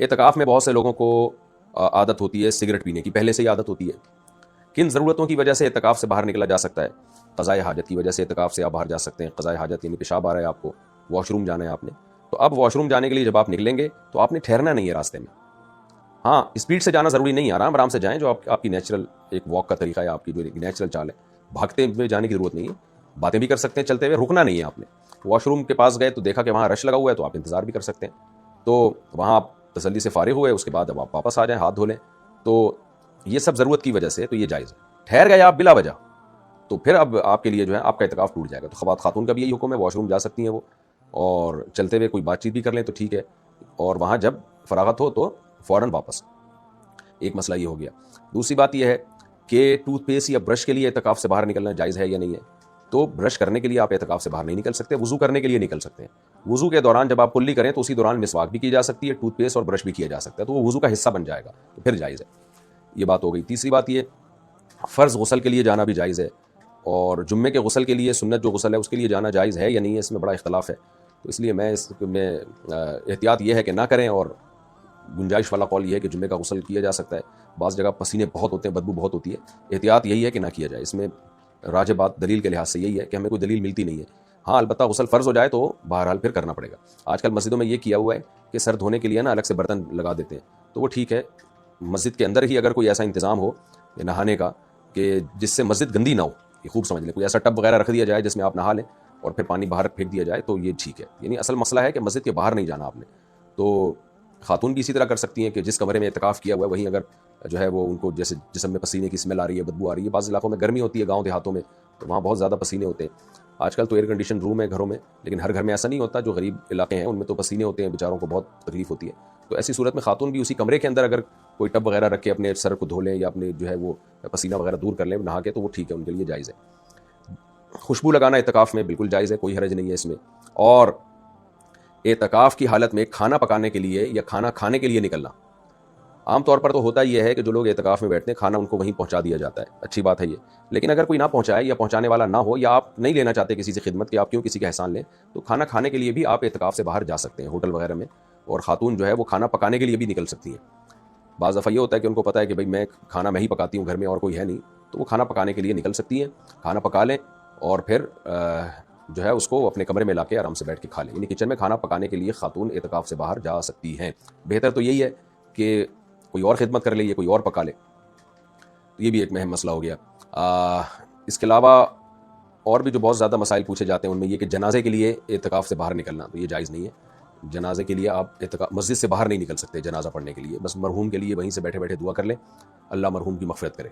اعتکاف میں بہت سے لوگوں کو عادت ہوتی ہے سگریٹ پینے کی، پہلے سے ہی عادت ہوتی ہے۔ کن ضرورتوں کی وجہ سے اعتکاف سے باہر نکلا جا سکتا ہے؟ قضائے حاجت کی وجہ سے اعتکاف سے آپ باہر جا سکتے ہیں۔ قضائے حاجت یعنی پیشاب آ رہا ہے آپ کو، واش روم جانا ہے آپ نے، تو اب واش روم جانے کے لیے جب آپ نکلیں گے تو آپ نے ٹھہرنا نہیں ہے راستے میں۔ ہاں، اسپیڈ سے جانا ضروری نہیں ہے، آرام سے جائیں، جو آپ کی نیچرل ایک واک کا طریقہ ہے، آپ کی جو ایک نیچرل چال ہے، بھاگتے ہوئے جانے کی ضرورت نہیں ہے، باتیں بھی کر سکتے ہیں چلتے ہوئے، رکنا نہیں ہے آپ نے۔ واش روم کے پاس گئے تو دیکھا کہ وہاں رش لگا ہوا ہے تو آپ انتظار بھی کر سکتے ہیں، تو وہاں آپ تسلی سے فارغ ہوئے، اس کے بعد اب آپ واپس آ جائیں، ہاتھ دھو لیں، تو یہ سب ضرورت کی وجہ سے تو یہ جائز ہے۔ ٹھہر گئے آپ بلا وجہ تو پھر اب آپ کے لیے جو ہے آپ کا اعتکاف ٹوٹ جائے گا۔ تو خاتون کا بھی یہی حکم ہے، واش روم جا سکتی ہیں وہ، اور چلتے ہوئے کوئی بات چیت بھی کر لیں تو ٹھیک ہے، اور وہاں جب فراغت ہو تو فوراً واپس۔ ایک مسئلہ یہ ہو گیا۔ دوسری بات یہ ہے کہ ٹوتھ پیسٹ یا برش کے لیے اعتکاف سے باہر نکلنا جائز ہے یا نہیں ہے؟ تو برش کرنے کے لیے آپ اعتکاف سے باہر نہیں نکل سکتے، وضو کرنے کے لیے نکل سکتے ہیں۔ وضو کے دوران جب آپ کلی کریں تو اسی دوران مسواک بھی کی جا سکتی ہے، ٹوتھ پیسٹ اور برش بھی کیا جا سکتا ہے، تو وہ وضو کا حصہ بن جائے گا، تو پھر جائز ہے۔ یہ بات ہو گئی۔ تیسری بات یہ، فرض غسل کے لیے جانا بھی جائز ہے، اور جمعے کے غسل کے لیے سنت جو غسل ہے اس کے لیے جانا جائز ہے یا نہیں ہے، اس میں بڑا اختلاف ہے۔ تو اس لیے میں احتیاط یہ ہے کہ نہ کریں، اور گنجائش والا قول یہ ہے کہ جمعے کا غسل کیا جا سکتا ہے۔ بعض جگہ پسینے بہت ہوتے ہیں، بدبو بہت ہوتی ہے، احتیاط یہی ہے کہ نہ کیا جائے۔ اس میں راجح بات دلیل کے لحاظ سے یہی ہے کہ ہمیں کوئی دلیل ملتی نہیں ہے۔ ہاں البتہ غسل فرض ہو جائے تو بہرحال پھر کرنا پڑے گا۔ آج کل مسجدوں میں یہ کیا ہوا ہے کہ سر دھونے کے لیے نا الگ سے برتن لگا دیتے ہیں، تو وہ ٹھیک ہے، مسجد کے اندر ہی اگر کوئی ایسا انتظام ہو نہانے کا کہ جس سے مسجد گندی نہ ہو، یہ خوب سمجھ لیں، کوئی ایسا ٹب وغیرہ رکھ دیا جائے جس میں آپ نہا لیں اور پھر پانی باہر پھینک دیا جائے تو یہ ٹھیک ہے۔ یعنی اصل مسئلہ ہے کہ مسجد کے باہر نہیں جانا آپ نے۔ تو خاتون بھی اسی طرح کر سکتی ہیں کہ جس کمرے میں اعتکاف کیا ہوا ہے وہیں اگر جو ہے وہ ان کو جیسے جسم میں پسینے کی اسمیل آ رہی ہے، بدبو آ رہی ہے، بعض علاقوں میں گرمی ہوتی ہے، گاؤں دیہاتوں میں تو وہاں بہت زیادہ پسینے ہوتے ہیں۔ آج کل تو ایئر کنڈیشن روم ہے گھروں میں، لیکن ہر گھر میں ایسا نہیں ہوتا، جو غریب علاقے ہیں ان میں تو پسینے ہوتے ہیں، بیچاروں کو بہت تکلیف ہوتی ہے۔ تو ایسی صورت میں خاتون بھی اسی کمرے کے اندر اگر کوئی ٹب وغیرہ رکھ کے اپنے سر کو دھو لیں یا اپنے جو ہے وہ پسینہ وغیرہ دور کر لیں نہا کے، تو وہ ٹھیک ہے، ان کے لیے جائز ہے۔ خوشبو لگانا اعتکاف میں بالکل جائز ہے، کوئی حرج نہیں ہے اس میں۔ اور اعتکاف کی حالت میں کھانا پکانے کے لیے یا کھانا کھانے کے لیے نکلنا، عام طور پر تو ہوتا یہ ہے کہ جو لوگ اعتکاف میں بیٹھتے ہیں کھانا ان کو وہیں پہنچا دیا جاتا ہے، اچھی بات ہے یہ، لیکن اگر کوئی نہ پہنچائے یا پہنچانے والا نہ ہو، یا آپ نہیں لینا چاہتے کسی سے خدمت کہ آپ کیوں کسی کا احسان لیں، تو کھانا کھانے کے لیے بھی آپ اعتکاف سے باہر جا سکتے ہیں ہوٹل وغیرہ میں، اور خاتون جو ہے وہ کھانا پکانے کے لیے بھی نکل سکتی ہیں۔ بعض دفعہ یہ ہوتا ہے کہ ان کو پتہ ہے کہ بھئی میں کھانا میں ہی پکاتی ہوں گھر میں اور کوئی ہے نہیں، تو وہ کھانا پکانے کے لیے نکل سکتی ہیں، کھانا پکا لیں اور پھر جو ہے اس کو اپنے کمرے میں لا کے آرام سے بیٹھ کے کھا لیں۔ یعنی کچن میں کھانا پکانے کے لیے خاتون اعتکاف سے باہر جا سکتی ہیں۔ بہتر تو یہی ہے کہ کوئی اور خدمت کر لے یا کوئی اور پکا لے، تو یہ بھی ایک اہم مسئلہ ہو گیا۔ اس کے علاوہ اور بھی جو بہت زیادہ مسائل پوچھے جاتے ہیں ان میں یہ کہ جنازے کے لیے اعتکاف سے باہر نکلنا، تو یہ جائز نہیں ہے۔ جنازے کے لیے آپ مسجد سے باہر نہیں نکل سکتے جنازہ پڑھنے کے لیے، بس مرحوم کے لیے وہیں سے بیٹھے بیٹھے دعا کر لیں، اللہ مرحوم کی مغفرت کرے،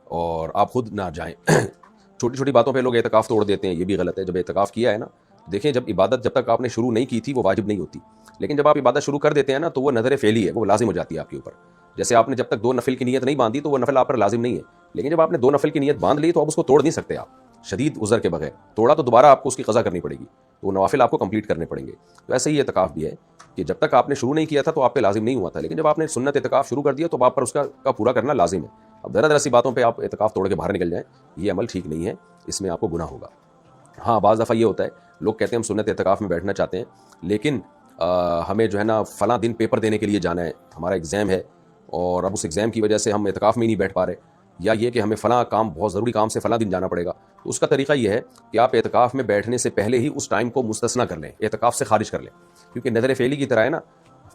اور آپ خود نہ جائیں۔ چھوٹی چھوٹی باتوں پہ لوگ اعتکاف توڑ دیتے ہیں، یہ بھی غلط ہے۔ جب اعتکاف کیا ہے نا، دیکھیں جب عبادت جب تک آپ نے شروع نہیں کی تھی وہ واجب نہیں ہوتی، لیکن جب آپ عبادت شروع کر دیتے ہیں نا تو وہ نظر فعلی ہے، وہ لازم ہو جاتی ہے آپ کے اوپر۔ جیسے آپ نے جب تک 2 نفل کی نیت نہیں باندھی تو وہ نفل آپ پر لازم نہیں ہے، لیکن جب آپ نے 2 نفل کی نیت باندھ لی تو آپ اس کو توڑ نہیں سکتے، آپ شدید عذر کے بغیر توڑا تو دوبارہ آپ کو اس کی قضا کرنی پڑے گی، تو وہ نوافل آپ کو کمپلیٹ کرنے پڑیں گے۔ تو ایسے ہی اعتکاف بھی ہے کہ جب تک آپ نے شروع نہیں کیا تھا تو آپ پہ لازم نہیں ہوا تھا، لیکن جب آپ نے سنت اعتکاف شروع کر دیا تو آپ پر اس کا پورا کرنا لازم ہے۔ اب ذرا ذرا سی باتوں پہ آپ اعتکاف توڑ کے باہر نکل جائیں، یہ عمل ٹھیک نہیں ہے، اس میں آپ کو گناہ ہوگا۔ ہاں بعض دفعہ یہ ہوتا ہے لوگ کہتے ہیں ہم سنت اعتکاف میں بیٹھنا چاہتے ہیں، لیکن ہمیں جو ہے نا فلاں دن پیپر دینے کے لیے جانا ہے، ہمارا ایگزام ہے، اور اب اس ایگزام کی وجہ سے ہم اعتکاف میں نہیں بیٹھ پا رہے، یا یہ کہ ہمیں فلاں کام بہت ضروری کام سے فلاں دن جانا پڑے گا، تو اس کا طریقہ یہ ہے کہ آپ اعتکاف میں بیٹھنے سے پہلے ہی اس ٹائم کو مستثنی کر لیں، اعتکاف سے خارج کر لیں، کیونکہ نظر فعلی کی طرح ہے نا۔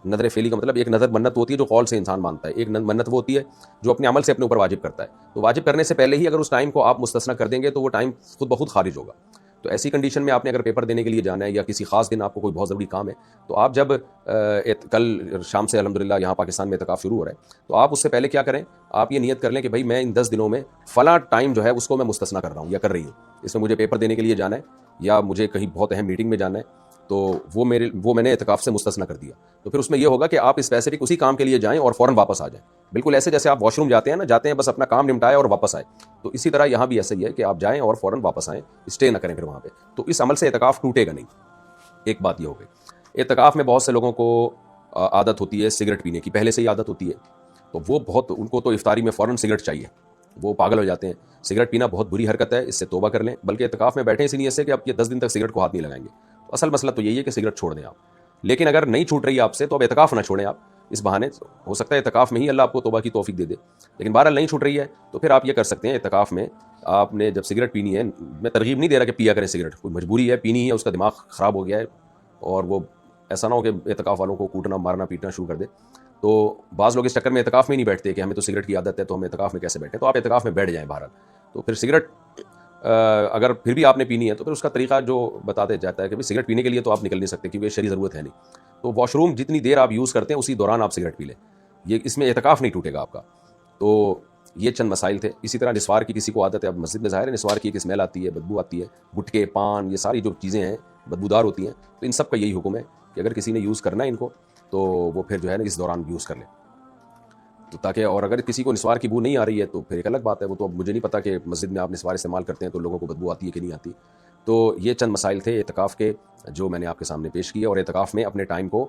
نظر فعلی کا مطلب ایک نظر منت ہوتی ہے جو قول سے انسان مانتا ہے، ایک منت وہ ہوتی ہے جو اپنے عمل سے اپنے اوپر واجب کرتا ہے، تو واجب کرنے سے پہلے ہی اگر اس ٹائم کو آپ مستثنی کر دیں گے تو وہ ٹائم خود بخود خارج ہوگا۔ تو ایسی کنڈیشن میں آپ نے اگر پیپر دینے کے لیے جانا ہے یا کسی خاص دن آپ کو کوئی بہت ضروری کام ہے، تو آپ جب کل شام سے الحمدللہ یہاں پاکستان میں اعتکاف شروع ہو رہا ہے، تو آپ اس سے پہلے کیا کریں، آپ یہ نیت کر لیں کہ بھائی میں ان 10 دنوں میں فلاں ٹائم جو ہے اس کو میں مستثنی کر رہا ہوں یا کر رہی ہوں، اس میں مجھے پیپر دینے کے لیے جانا ہے یا مجھے کہیں بہت اہم میٹنگ میں جانا ہے، تو وہ میں نے اعتکاف سے مستثنی کر دیا۔ تو پھر اس میں یہ ہوگا کہ آپ اسپیسیفک اسی کام کے لیے جائیں اور فوراً واپس آ جائیں، بالکل ایسے جیسے آپ واش روم جاتے ہیں بس اپنا کام نمٹائے اور واپس آئے، تو اسی طرح یہاں بھی ایسا ہی ہے کہ آپ جائیں اور فوراً واپس آئیں، اسٹے نہ کریں پھر وہاں پہ، تو اس عمل سے اعتکاف ٹوٹے گا نہیں۔ ایک بات یہ ہو گئی۔ اعتکاف میں بہت سے لوگوں کو عادت ہوتی ہے سگریٹ پینے کی، پہلے سے ہی عادت ہوتی ہے، تو وہ ان کو تو افطاری میں فوراً سگریٹ چاہیے، وہ پاگل ہو جاتے ہیں۔ سگریٹ پینا بہت بری حرکت ہے، اس سے توبہ کر لیں، بلکہ اعتکاف میں بیٹھیں اسی نیت سے کہ آپ یہ 10 دن تک سگریٹ کو ہاتھ نہیں لگائیں گے۔ اصل مسئلہ تو یہی ہے کہ سگریٹ چھوڑ دیں آپ، لیکن اگر نہیں چھوٹ رہی ہے آپ سے تو اب اعتکاف نہ چھوڑیں آپ، اس بہانے ہو سکتا ہے اعتکاف میں ہی اللہ آپ کو توبہ کی توفیق دے دے، لیکن بہرحال نہیں چھوٹ رہی ہے تو پھر آپ یہ کر سکتے ہیں اعتکاف میں آپ نے جب سگریٹ پینی ہے، میں ترغیب نہیں دے رہا کہ پیا کریں سگریٹ، کوئی مجبوری ہے پینی ہے، اس کا دماغ خراب ہو گیا ہے اور وہ ایسا نہ ہو کہ اعتکاف والوں کو کوٹنا مارنا پیٹنا شروع کر دے، تو بعض لوگ اس چکر میں اعتکاف میں نہیں بیٹھتے کہ ہمیں تو سگریٹ کی عادت ہے تو ہم اعتکاف میں کیسے بیٹھیں، تو آپ اعتکاف میں بیٹھ جائیں بہرحال. تو پھر سگریٹ اگر پھر بھی آپ نے پینی ہے تو پھر اس کا طریقہ جو بتاتے جاتا ہے کہ سگریٹ پینے کے لیے تو آپ نکل نہیں سکتے کیونکہ شرعی ضرورت ہے نہیں، تو واش روم جتنی دیر آپ یوز کرتے ہیں اسی دوران آپ سگریٹ پی لیں، یہ اس میں اعتکاف نہیں ٹوٹے گا آپ کا. تو یہ چند مسائل تھے. اسی طرح نسوار کی کسی کو عادت ہے، اب مسجد میں ظاہر ہے نسوار کی ایک اسمیل آتی ہے، بدبو آتی ہے، گٹکے پان یہ ساری جو چیزیں ہیں بدبودار ہوتی ہیں، تو ان سب کا یہی حکم ہے کہ اگر کسی نے یوز کرنا ہے ان کو تو وہ پھر جو ہے نا اس دوران یوز کر لیں، تو تاکہ اور اگر کسی کو نسوار کی بو نہیں آ رہی ہے تو پھر ایک الگ بات ہے، وہ تو اب مجھے نہیں پتا کہ مسجد میں آپ نسوار استعمال کرتے ہیں تو لوگوں کو بدبو آتی ہے کہ نہیں آتی. تو یہ چند مسائل تھے اعتکاف کے جو میں نے آپ کے سامنے پیش کیے، اور اعتکاف میں اپنے ٹائم کو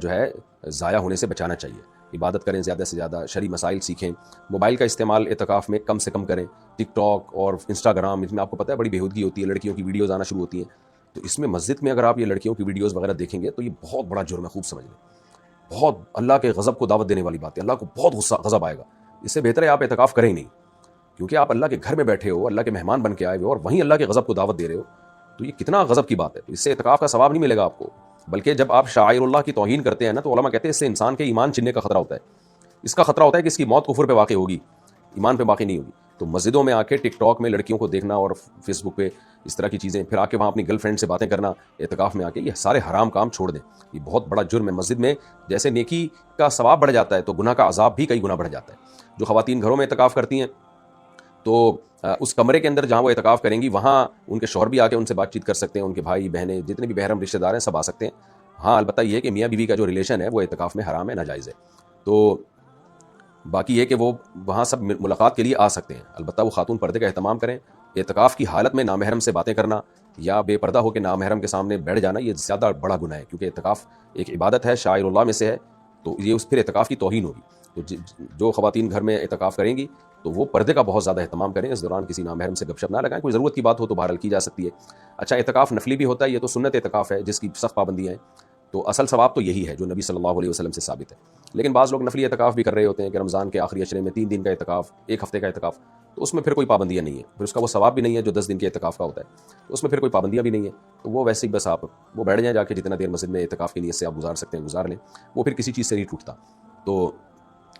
جو ہے ضائع ہونے سے بچانا چاہیے، عبادت کریں زیادہ سے زیادہ، شرعی مسائل سیکھیں، موبائل کا استعمال اعتکاف میں کم سے کم کریں. ٹک ٹاک اور انسٹاگرام اس میں آپ کو پتہ ہے بڑی بیہودگی ہوتی ہے، لڑکیوں کی ویڈیوز آنا شروع ہوتی ہیں، تو اس میں مسجد میں اگر آپ یہ لڑکیوں کی ویڈیوز وغیرہ دیکھیں گے تو یہ بہت بڑا جرم ہے، خوب سمجھ لیں، بہت اللہ کے غضب کو دعوت دینے والی بات ہے، اللہ کو بہت غضب آئے گا. اس سے بہتر ہے آپ اعتکاف کریں ہی نہیں، کیونکہ آپ اللہ کے گھر میں بیٹھے ہو، اللہ کے مہمان بن کے آئے ہو اور وہیں اللہ کے غضب کو دعوت دے رہے ہو، تو یہ کتنا غضب کی بات ہے. تو اس سے اعتکاف کا ثواب نہیں ملے گا آپ کو، بلکہ جب آپ شعائر اللہ کی توہین کرتے ہیں نا تو علماء کہتے ہیں اس سے انسان کے ایمان چھننے کا خطرہ ہوتا ہے، اس کا خطرہ ہوتا ہے کہ اس کی موت کفر پہ واقع ہوگی، ایمان پہ باقی نہیں ہوگی. تو مسجدوں میں آ کے ٹک ٹاک میں لڑکیوں کو دیکھنا اور فیس بک پہ اس طرح کی چیزیں، پھر آ کے وہاں اپنی گرل فرینڈ سے باتیں کرنا اعتکاف میں آ کے، یہ سارے حرام کام چھوڑ دیں، یہ بہت بڑا جرم ہے. مسجد میں جیسے نیکی کا ثواب بڑھ جاتا ہے تو گناہ کا عذاب بھی کئی گنا بڑھ جاتا ہے. جو خواتین گھروں میں اعتکاف کرتی ہیں تو اس کمرے کے اندر جہاں وہ اعتکاف کریں گی وہاں ان کے شوہر بھی آ کے ان سے بات چیت کر سکتے ہیں، ان کے بھائی بہنیں جتنے بھی بہرم رشتہ دار ہیں سب آ سکتے ہیں. ہاں البتہ یہ ہے کہ میاں بیوی کا جو ریلیشن ہے وہ اعتکاف میں حرام ہے، ناجائز ہے. تو باقی یہ کہ وہ وہاں سب ملاقات کے لیے آ سکتے ہیں، البتہ وہ خاتون پردے کا اہتمام کریں. اعتکاف کی حالت میں نامحرم سے باتیں کرنا یا بے پردہ ہو کے نامحرم کے سامنے بیٹھ جانا یہ زیادہ بڑا گناہ ہے، کیونکہ اعتکاف ایک عبادت ہے، شاعر اللہ میں سے ہے، تو یہ اس پھر اعتکاف کی توہین ہوگی. تو جو خواتین گھر میں اعتکاف کریں گی تو وہ پردے کا بہت زیادہ اہتمام کریں، اس دوران کسی نامحرم سے گپ شپ نہ لگائیں. کوئی ضرورت کی بات ہو تو بہرحال کی جا سکتی ہے. اچھا اعتکاف نفلی بھی ہوتا ہے، یہ تو سنت اعتکاف ہے جس کی سخت پابندیاں ہیں، تو اصل ثواب تو یہی ہے جو نبی صلی اللہ علیہ وسلم سے ثابت ہے. لیکن بعض لوگ نفلی اعتکاف بھی کر رہے ہوتے ہیں کہ رمضان کے آخری عشرے میں 3 دن کا اعتکاف، 1 ہفتے کا اعتکاف، تو اس میں پھر کوئی پابندیاں نہیں ہیں، پھر اس کا وہ ثواب بھی نہیں ہے جو 10 دن کے اعتکاف کا ہوتا ہے، تو اس میں پھر کوئی پابندیاں بھی نہیں ہیں. تو وہ ویسے ہی بس آپ وہ بیٹھ جائیں جا کے، جتنا دیر مسجد میں اعتکاف کی نیت سے آپ گزار سکتے ہیں گزار لیں، وہ پھر کسی چیز سے نہیں ٹوٹتا. تو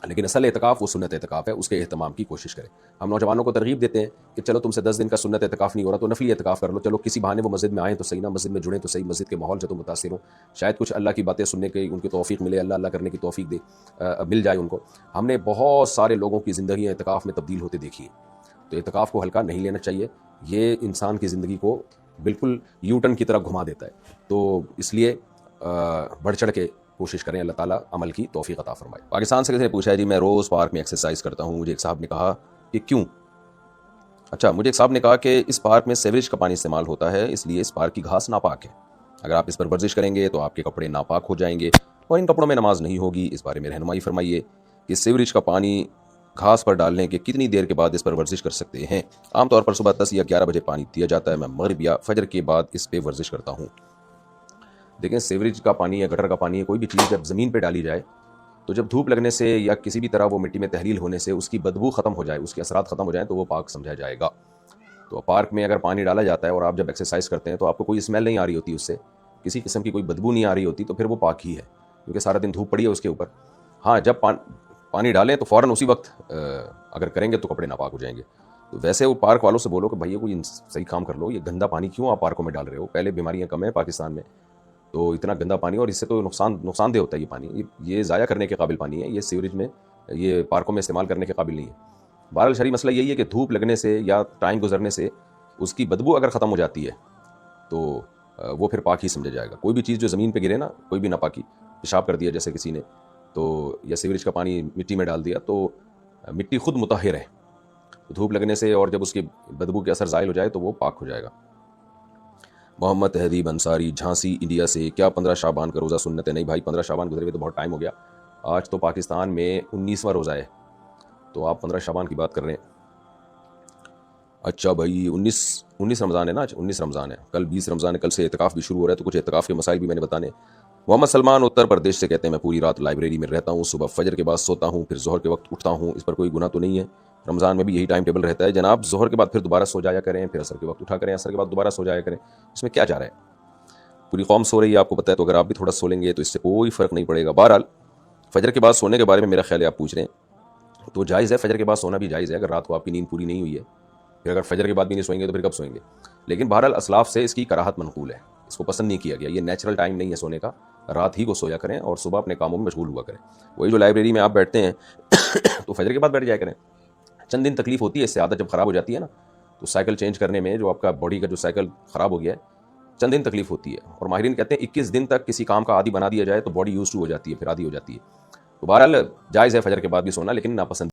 لیکن اصل اعتکاف وہ سنت اعتکاف ہے، اس کے اہتمام کی کوشش کریں. ہم نوجوانوں کو ترغیب دیتے ہیں کہ چلو تم سے 10 دن کا سنت اعتکاف نہیں ہو رہا تو نفلی اعتکاف کر لو، چلو کسی بہانے وہ مسجد میں آئیں تو صحیح، نہ مسجد میں جڑیں تو صحیح، مسجد کے ماحول سے تو متاثر ہوں، شاید کچھ اللہ کی باتیں سننے کی ان کی توفیق ملے، اللہ اللہ کرنے کی توفیق دے مل جائے ان کو. ہم نے بہت سارے لوگوں کی زندگیاں اعتکاف میں تبدیل ہوتے دیکھی ہیں، تو اعتکاف کو ہلکا نہیں لینا چاہیے، یہ انسان کی زندگی کو بالکل یو ٹرن کی طرح گھما دیتا ہے. تو اس لیے بڑھ چڑھ کے کوشش کریں، اللہ تعالیٰ عمل کی توفیق عطا فرمائے. پاکستان سے کسی نے پوچھا ہے جی میں روز پارک میں ایکسرسائز کرتا ہوں، مجھے ایک صاحب نے کہا کہ کیوں؟ اچھا مجھے ایک صاحب نے کہا کہ اس پارک میں سیوریج کا پانی استعمال ہوتا ہے، اس لیے اس پارک کی گھاس ناپاک ہے، اگر آپ اس پر ورزش کریں گے تو آپ کے کپڑے ناپاک ہو جائیں گے اور ان کپڑوں میں نماز نہیں ہوگی. اس بارے میں رہنمائی فرمائیے کہ سیوریج کا پانی گھاس پر ڈالنے کے کتنی دیر کے بعد اس پر ورزش کر سکتے ہیں؟ عام طور پر صبح 10 یا 11 بجے پانی دیا جاتا ہے، میں مغرب یا فجر کے بعد اس پہ ورزش کرتا ہوں. دیکھیں سیوریج کا پانی یا گٹر کا پانی ہے، کوئی بھی چیز جب زمین پہ ڈالی جائے تو جب دھوپ لگنے سے یا کسی بھی طرح وہ مٹی میں تحلیل ہونے سے اس کی بدبو ختم ہو جائے، اس کے اثرات ختم ہو جائیں تو وہ پاک سمجھا جائے گا. تو پارک میں اگر پانی ڈالا جاتا ہے اور آپ جب ایکسرسائز کرتے ہیں تو آپ کو کوئی اسمیل نہیں آ رہی ہوتی، اس سے کسی قسم کی کوئی بدبو نہیں آ رہی ہوتی، تو پھر وہ پاک ہی ہے، کیونکہ سارا دن دھوپ پڑی ہے اس کے اوپر. ہاں جب پانی ڈالیں تو فوراً اسی وقت اگر کریں گے تو کپڑے ناپاک ہو جائیں گے. تو ویسے وہ پارک والوں سے بولو کہ بھائی کوئی صحیح کام کر لو، یہ گندا پانی کیوں آپ پارکوں میں ڈال رہے ہو؟ پہلے بیماریاں کم ہیں پاکستان میں، تو اتنا گندا پانی، اور اس سے تو نقصان دہ ہوتا ہے یہ پانی، یہ ضائع کرنے کے قابل پانی ہے، یہ سیوریج میں یہ پارکوں میں استعمال کرنے کے قابل نہیں ہے. بہرحال شرعی مسئلہ یہی ہے کہ دھوپ لگنے سے یا ٹائم گزرنے سے اس کی بدبو اگر ختم ہو جاتی ہے تو وہ پھر پاک ہی سمجھا جائے گا. کوئی بھی چیز جو زمین پہ گرے نا، کوئی بھی ناپاکی، پیشاب کر دیا جیسے کسی نے تو، یا سیوریج کا پانی مٹی میں ڈال دیا تو مٹی خود مطہر ہے، دھوپ لگنے سے اور جب اس کی بدبو کے اثر زائل ہو جائے تو وہ پاک ہو جائے گا. محمد تہذیب انصاری جھانسی انڈیا سے، کیا 15 شعبان کا روزہ سنت ہے؟ نہیں بھائی، 15 شعبان گزرے ہوئے تو بہت ٹائم ہو گیا، آج تو پاکستان میں 19واں روزہ ہے، تو آپ 15 شعبان کی بات کر رہے ہیں. اچھا بھائی 19 رمضان ہے نا، 19 رمضان ہے، کل 20 رمضان ہے، کل سے اعتکاف بھی شروع ہو رہا ہے، تو کچھ اعتکاف کے مسائل بھی میں نے بتانے. محمد سلمان اتر پردیش سے کہتے ہیں میں پوری رات لائبریری میں رہتا ہوں, صبح فجر کے بعد سوتا ہوں, پھر ظہر کے وقت اٹھتا ہوں, اس پر کوئی گناہ تو نہیں ہے؟ رمضان میں بھی یہی ٹائم ٹیبل رہتا ہے جناب, ظہر کے بعد پھر دوبارہ سو جایا کریں, پھر عصر کے وقت اٹھا کریں, عصر کے بعد دوبارہ سو جایا کریں, اس میں کیا جا رہا ہے؟ پوری قوم سو رہی ہے آپ کو پتہ ہے, تو اگر آپ بھی تھوڑا سو لیں گے تو اس سے کوئی فرق نہیں پڑے گا. بہرحال فجر کے بعد سونے کے بارے میں میرا خیال ہے آپ پوچھ رہے ہیں, تو جائز ہے, فجر کے بعد سونا بھی جائز ہے اگر رات کو آپ کی نیند پوری نہیں ہوئی ہے. پھر اگر فجر کے بعد بھی نہیں سوئیں گے تو پھر کب سوئیں گے؟ لیکن بہرحال اسلاف سے اس کی کراہت منقول ہے, اس کو پسند نہیں کیا گیا, یہ نیچرل ٹائم نہیں ہے سونے کا, رات ہی کو سویا کریں اور صبح اپنے کاموں میں مشغول ہوا کریں. وہی جو لائبریری میں آپ بیٹھتے ہیں تو فجر کے بعد بیٹھ جایا کریں. چند دن تکلیف ہوتی ہے اس سے, عادت جب خراب ہو جاتی ہے نا تو سائیکل چینج کرنے میں, جو آپ کا باڈی کا جو سائیکل خراب ہو گیا ہے, چند دن تکلیف ہوتی ہے. اور ماہرین کہتے ہیں 21 دن تک کسی کام کا عادی بنا دیا جائے تو باڈی یوز ٹو ہو جاتی ہے, پھر عادی ہو جاتی ہے. تو بہرحال جائز ہے فجر کے بعد بھی سونا, لیکن ناپسند